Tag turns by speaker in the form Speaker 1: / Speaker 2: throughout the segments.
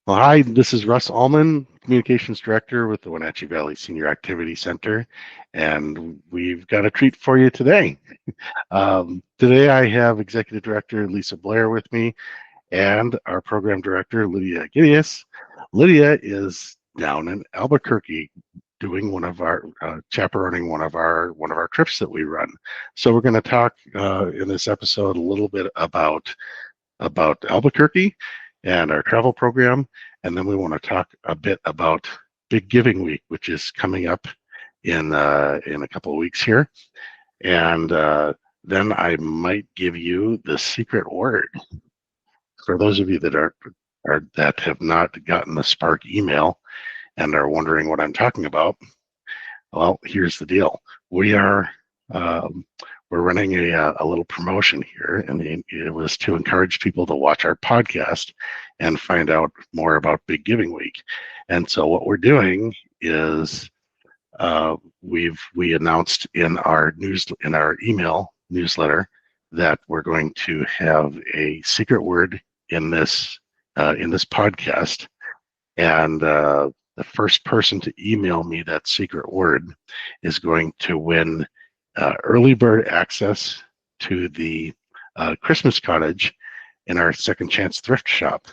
Speaker 1: Well, hi, this is Russ Allman, Communications Director with the Wenatchee Valley Senior Activity Center, and we've got a treat for you today. Today I have Executive Director Lisa Blair with me and our Program Director Lydia Gideus. Lydia is down in Albuquerque doing one of our chaperoning one of our trips that we run. So we're going to talk in this episode a little bit about Albuquerque and our travel program. And then we want to talk a bit about Big Giving Week, which is coming up in a couple of weeks here. And then I might give you the secret word for those of you that have not gotten the Spark email and are wondering what I'm talking about. Well, here's the deal. We are um, we're running a little promotion here, and it was to encourage people to watch our podcast and find out more about Big Giving Week. And so what we're doing is we announced in our email newsletter that we're going to have a secret word in this podcast, and the first person to email me that secret word is going to win early bird access to the Christmas cottage in our Second Chance thrift shop.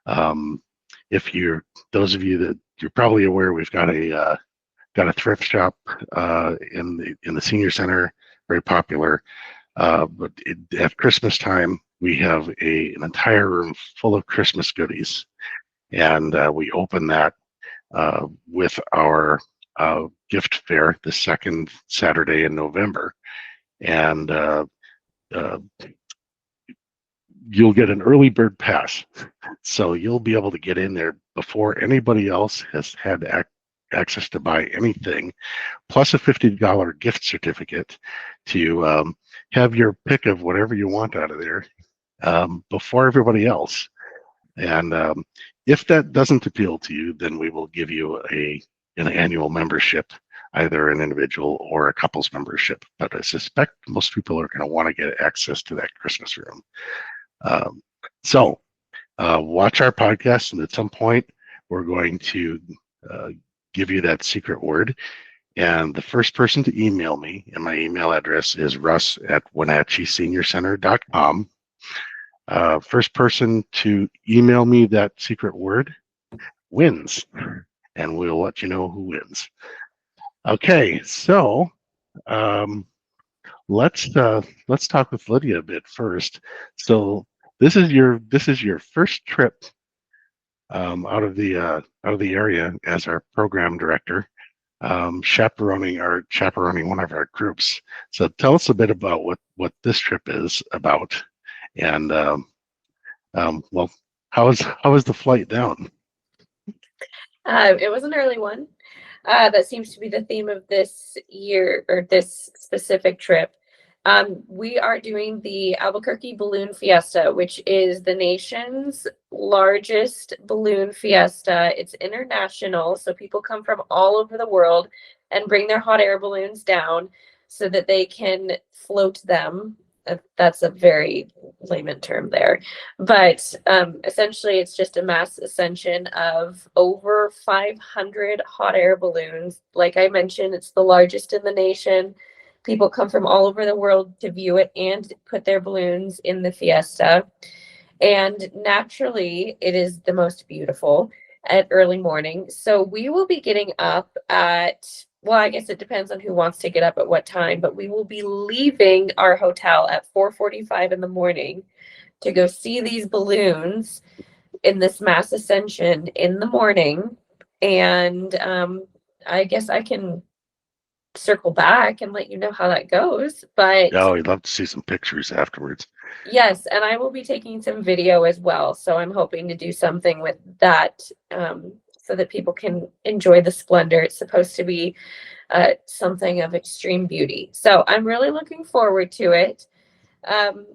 Speaker 1: Um, if you're those of you that you're probably aware, we've got a thrift shop in the senior center, very popular. But at Christmas time, we have an entire room full of Christmas goodies, and we open that with our gift fair the second Saturday in November. And uh, you'll get an early bird pass. So you'll be able to get in there before anybody else has had access to buy anything, plus a $50 gift certificate to have your pick of whatever you want out of there before everybody else. And if that doesn't appeal to you, then we will give you an annual membership, either an individual or a couple's membership. But I suspect most people are going to want to get access to that Christmas room. Um, so watch our podcast, and at some point, we're going to uh, give you that secret word. And the first person to email me, and my email address is russ@wenatcheeseniorcenter.com. First person to email me that secret word wins, and we'll let you know who wins. Okay, so um, let's talk with Lydia a bit first. So this is your first trip out of the area as our program director, chaperoning one of our groups. So tell us a bit about what this trip is about, and well, how was the flight down?
Speaker 2: It was an early one. That seems to be the theme of this year or this specific trip. We are doing the Albuquerque Balloon Fiesta, which is the nation's largest balloon fiesta. It's international, so people come from all over the world and bring their hot air balloons down so that they can float them. That's a very layman term there. But essentially, it's just a mass ascension of over 500 hot air balloons. Like I mentioned, it's the largest in the nation. People come from all over the world to view it and put their balloons in the fiesta. And naturally, it is the most beautiful at early morning. So we will be getting up at, well, I guess it depends on who wants to get up at what time, but we will be leaving our hotel at 4:45 in the morning to go see these balloons in this mass ascension in the morning. And I guess I can circle back and let you know how that goes. But
Speaker 1: Oh, I'd love to see some pictures afterwards.
Speaker 2: yes, and I will be taking some video as well. So I'm hoping to do something with that so that people can enjoy the splendor. It's supposed to be something of extreme beauty. So I'm really looking forward to it. Um,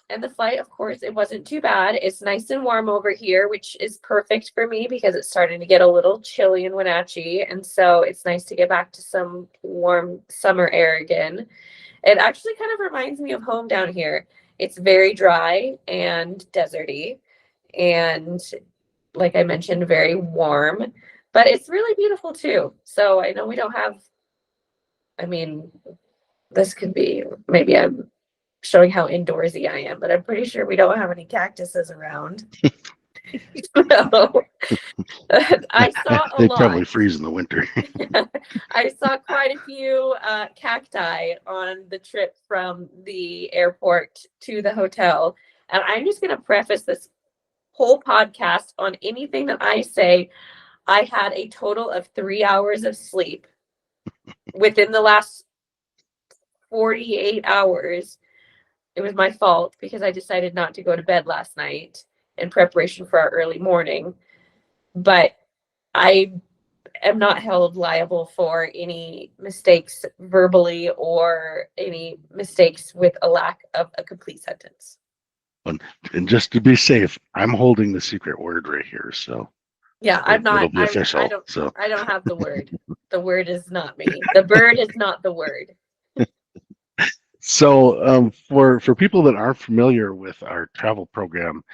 Speaker 2: and the flight, of course, it wasn't too bad. It's nice and warm over here, which is perfect for me because it's starting to get a little chilly in Wenatchee. And so it's nice to get back to some warm summer air again. It actually kind of reminds me of home down here. It's very dry and deserty. And like I mentioned, very warm, but it's really beautiful too. So I know we don't have, I mean, this could be, maybe I'm showing how indoorsy I am, but I'm pretty sure we don't have any cactuses around. So I saw a
Speaker 1: They probably
Speaker 2: lot.
Speaker 1: freeze in the winter.
Speaker 2: I saw quite a few cacti on the trip from the airport to the hotel. And I'm just going to preface this whole podcast on anything that I say. I had a total of 3 hours of sleep within the last 48 hours. It was my fault because I decided not to go to bed last night in preparation for our early morning. But I am not held liable for any mistakes verbally or any mistakes with a lack of a complete sentence.
Speaker 1: And just to be safe, I'm holding the secret word right here, so
Speaker 2: Yeah, I'm
Speaker 1: it'll
Speaker 2: not.
Speaker 1: be
Speaker 2: I
Speaker 1: official.
Speaker 2: don't.
Speaker 1: So
Speaker 2: I don't have the word. The word is not me. The bird is not the word.
Speaker 1: for people that aren't familiar with our travel program,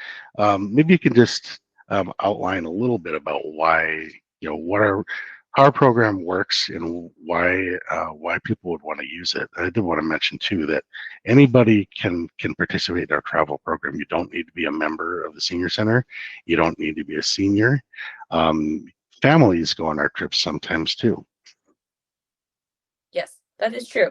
Speaker 1: maybe you can just outline a little bit about why, what how our program works and why people would want to use it. I did want to mention too that anybody can participate in our travel program. You don't need to be a member of the senior center. You don't need to be a senior. Um, Families go on our trips sometimes too.
Speaker 2: Yes, that is true.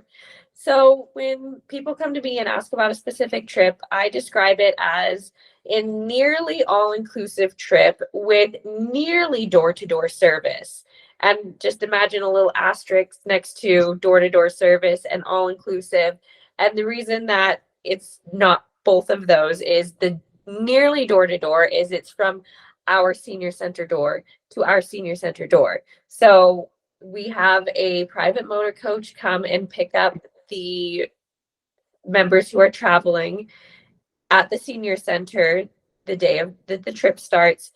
Speaker 2: So when people come to me and ask about a specific trip, I describe it as a nearly all-inclusive trip with nearly door-to-door service. And just imagine a little asterisk next to door-to-door service and all-inclusive. And the reason that it's not both of those is the nearly door-to-door is it's from our senior center door to our senior center door. So we have a private motor coach come and pick up the members who are traveling at the senior center the day of the trip starts.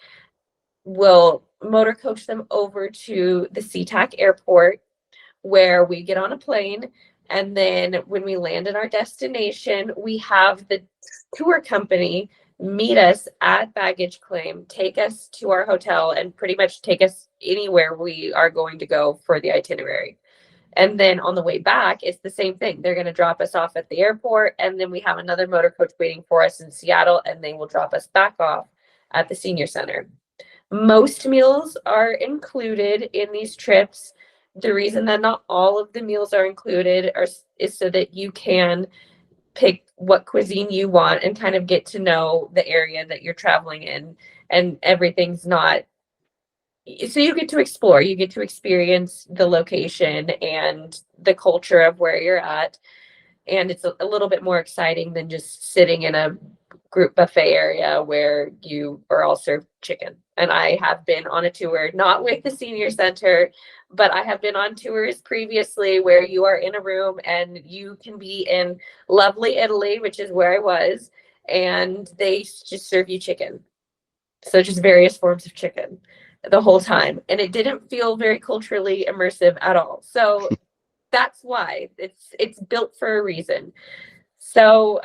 Speaker 2: We'll motor coach them over to the SeaTac airport where we get on a plane. And then when we land in our destination, we have the tour company meet us at baggage claim, take us to our hotel, and pretty much take us anywhere we are going to go for the itinerary. And then on the way back, it's the same thing. They're going to drop us off at the airport, and then we have another motor coach waiting for us in Seattle, and they will drop us back off at the senior center. Most meals are included in these trips. The reason that not all of the meals are included is so that you can pick what cuisine you want and kind of get to know the area that you're traveling in, and everything's not, so you get to explore, you get to experience the location and the culture of where you're at, and it's a little bit more exciting than just sitting in a group buffet area where you are all served chicken. And I have been on a tour, not with the senior center, but I have been on tours previously where you are in a room and you can be in lovely Italy, which is where I was, and they just serve you chicken. So just various forms of chicken the whole time. And it didn't feel very culturally immersive at all. So that's why it's built for a reason. So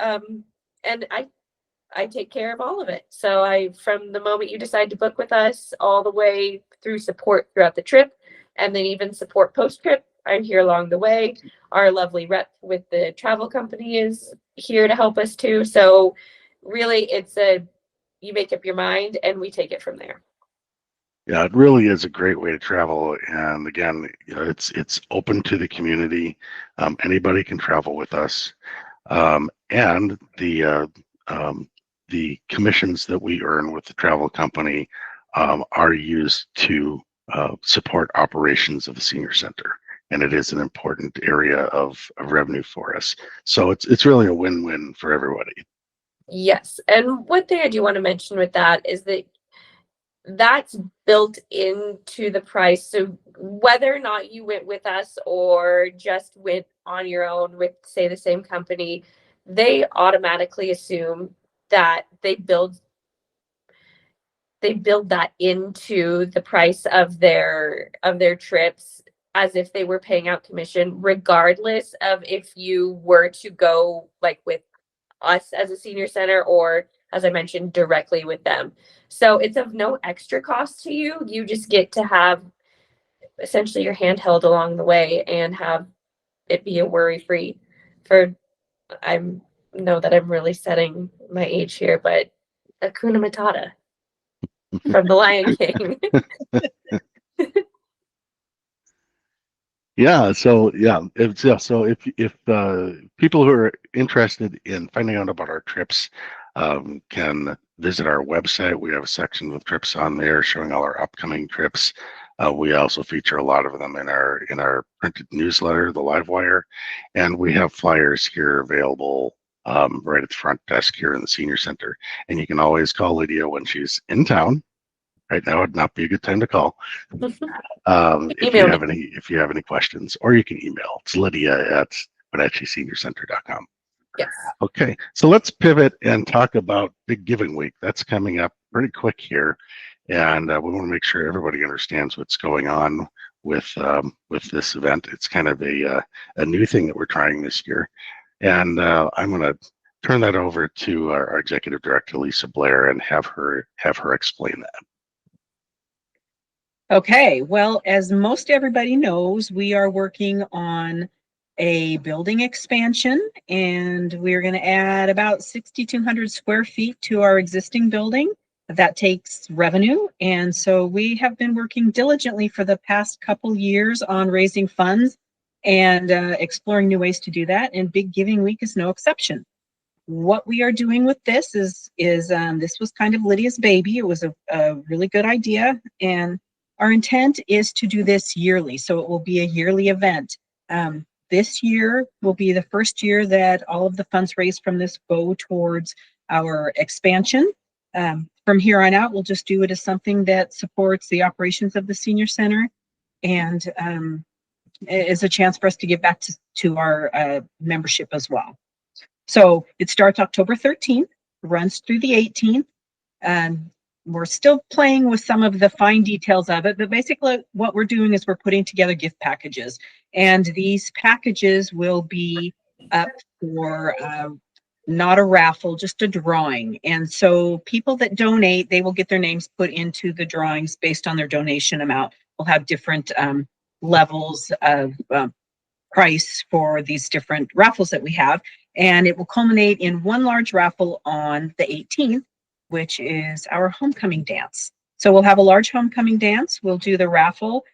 Speaker 2: and I take care of all of it. So I, from the moment you decide to book with us all the way through support throughout the trip, and then even support post trip, I'm here along the way. Our lovely rep with the travel company is here to help us too. So really it's a, you make up your mind and we take it from there.
Speaker 1: Yeah, it really is a great way to travel. And again, it's open to the community. Anybody can travel with us. And the commissions that we earn with the travel company are used to support operations of the senior center. And it is an important area of revenue for us. So it's really a win-win for everybody.
Speaker 2: Yes. And one thing I do want to mention with that is that that's built into the price. So whether or not you went with us or just went on your own with, say, the same company, they automatically assume that they build that into the price of their trips as if they were paying out commission, regardless of if you were to go like with us as a senior center or as I mentioned, directly with them. So it's of no extra cost to you. You just get to have essentially your hand held along the way and have it be a worry free for I'm know that I'm really setting my age here, but Akuna Matata from The Lion King.
Speaker 1: So if people who are interested in finding out about our trips can visit our website. We have a section with trips on there showing all our upcoming trips. We also feature a lot of them in our printed newsletter, the Livewire, and we have flyers here available right at the front desk here in the senior center. And you can always call Lydia when she's in town. Right now would not be a good time to call.
Speaker 2: Email me.
Speaker 1: If you have any questions, or you can email. It's Lydia@WenatcheeSeniorCenter.com.
Speaker 2: Yes.
Speaker 1: Okay, so let's pivot and talk about Big Giving Week. That's coming up pretty quick here, and we want to make sure everybody understands what's going on with this event. It's kind of a new thing that we're trying this year, and I'm going to turn that over to our executive director, Lisa Blair, and have her explain that.
Speaker 3: Okay, well, as most everybody knows, we are working on a building expansion, and we're going to add about 6,200 square feet to our existing building. That takes revenue, and so we have been working diligently for the past couple years on raising funds and exploring new ways to do that, and Big Giving Week is no exception. What we are doing with this is this was kind of Lydia's baby. It was a really good idea, and our intent is to do this yearly, so it will be a yearly event. This year will be the first year that all of the funds raised from this go towards our expansion. From here on out, we'll just do it as something that supports the operations of the senior center, and is a chance for us to give back to our membership as well. So it starts October 13th, runs through the 18th, and we're still playing with some of the fine details of it, but basically what we're doing is we're putting together gift packages, and these packages will be up for not a raffle, just a drawing. And so people that donate, they will get their names put into the drawings based on their donation amount. We'll have different levels of price for these different raffles that we have, and it will culminate in one large raffle on the 18th, which is our homecoming dance. So we'll have a large homecoming dance. We'll do the raffle.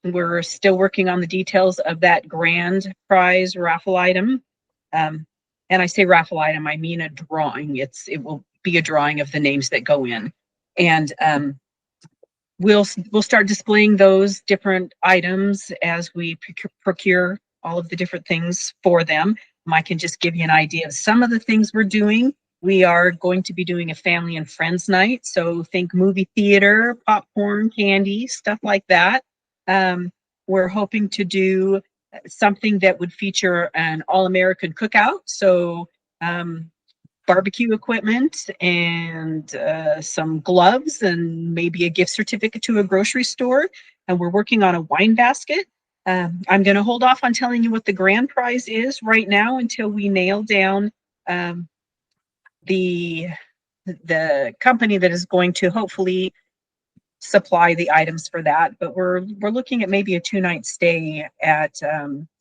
Speaker 3: We're still working on the details of that grand prize raffle item. And I say raffle item, I mean a drawing. It will be a drawing of the names that go in. And we'll start displaying those different items as we procure all of the different things for them. I can just give you an idea of some of the things we're doing. We are going to be doing a family and friends night. So think movie theater, popcorn, candy, stuff like that. We're hoping to do something that would feature an all-American cookout. So barbecue equipment and some gloves and maybe a gift certificate to a grocery store. And we're working on a wine basket. I'm going to hold off on telling you what the grand prize is right now until we nail down the company that is going to hopefully supply the items for that. But we're looking at maybe a 2-night stay at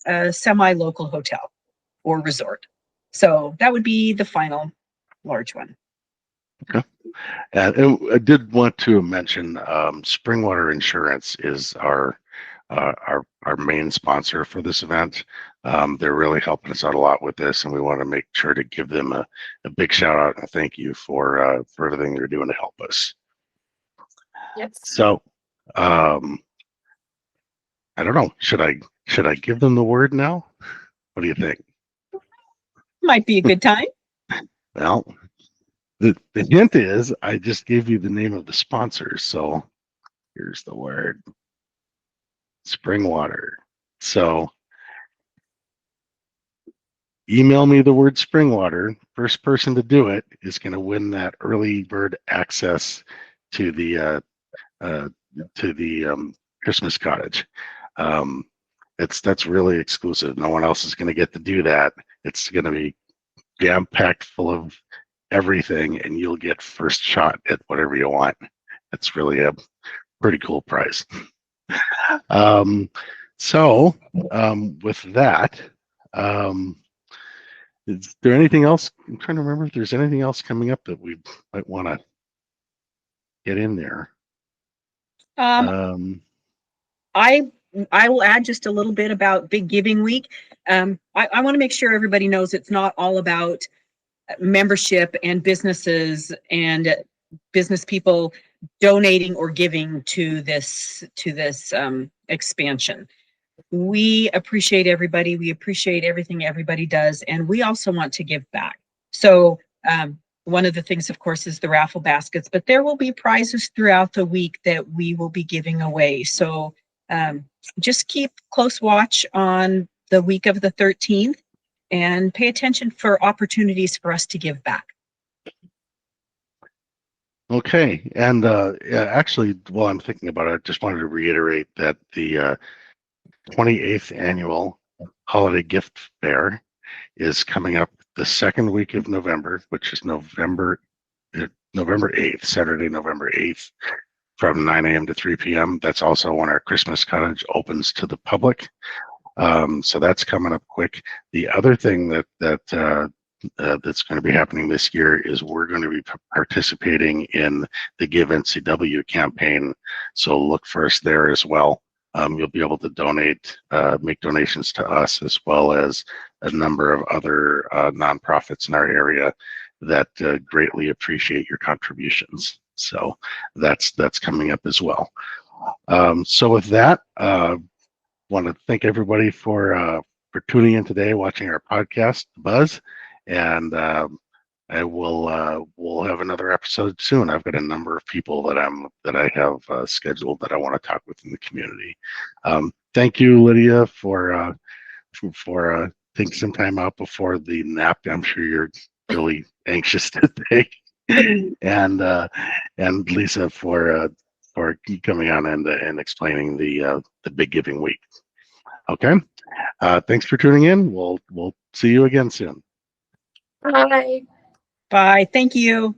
Speaker 3: a semi-local hotel or resort. So that would be the final large one.
Speaker 1: Okay. And I did want to mention Springwater Insurance is our main sponsor for this event. They're really helping us out a lot with this, and we want to make sure to give them a big shout out and a thank you for everything they're doing to help us.
Speaker 2: Yes.
Speaker 1: So I don't know. Should I give them the word now? What do you think?
Speaker 3: Might be a good time.
Speaker 1: Well, the hint is I just gave you the name of the sponsors, so here's the word. Springwater. So email me the word Springwater. First person to do it is going to win that early bird access to the Christmas cottage. That's really exclusive. No one else is going to get to do that. It's going to be jam packed full of everything, and you'll get first shot at whatever you want. That's really a pretty cool prize. Um, so with that, is there anything else? I'm trying to remember if there's anything else coming up that we might want to get in there.
Speaker 3: Um, I will add just a little bit about Big Giving Week. I want to make sure everybody knows it's not all about membership and businesses and business people donating or giving to this expansion. We appreciate everybody. We appreciate everything everybody does, and we also want to give back. So one of the things, of course, is the raffle baskets, but there will be prizes throughout the week that we will be giving away. So just keep close watch on the week of the 13th and pay attention for opportunities for us to give back.
Speaker 1: Okay, and actually, while I'm thinking about it, I just wanted to reiterate that the 28th annual holiday gift fair is coming up the second week of November, which is November 8th, Saturday, November 8th, from 9 a.m. to 3 p.m. That's also when our Christmas cottage opens to the public. So that's coming up quick. The other thing that's going to be happening this year is we're going to be participating in the Give NCW campaign. So look for us there as well. You'll be able to donate, make donations to us, as well as a number of other nonprofits in our area that greatly appreciate your contributions. So that's coming up as well. So with that, want to thank everybody for tuning in today, watching our podcast, Buzz, and I will we'll have another episode soon. I've got a number of people that I have scheduled that I want to talk with in the community. Thank you, Lydia, for taking some time out before the nap. I'm sure you're really anxious to take, and Lisa for coming on and explaining the Big Giving Week. Okay. Thanks for tuning in. We'll see you again soon.
Speaker 2: Bye.
Speaker 3: Bye. Thank you.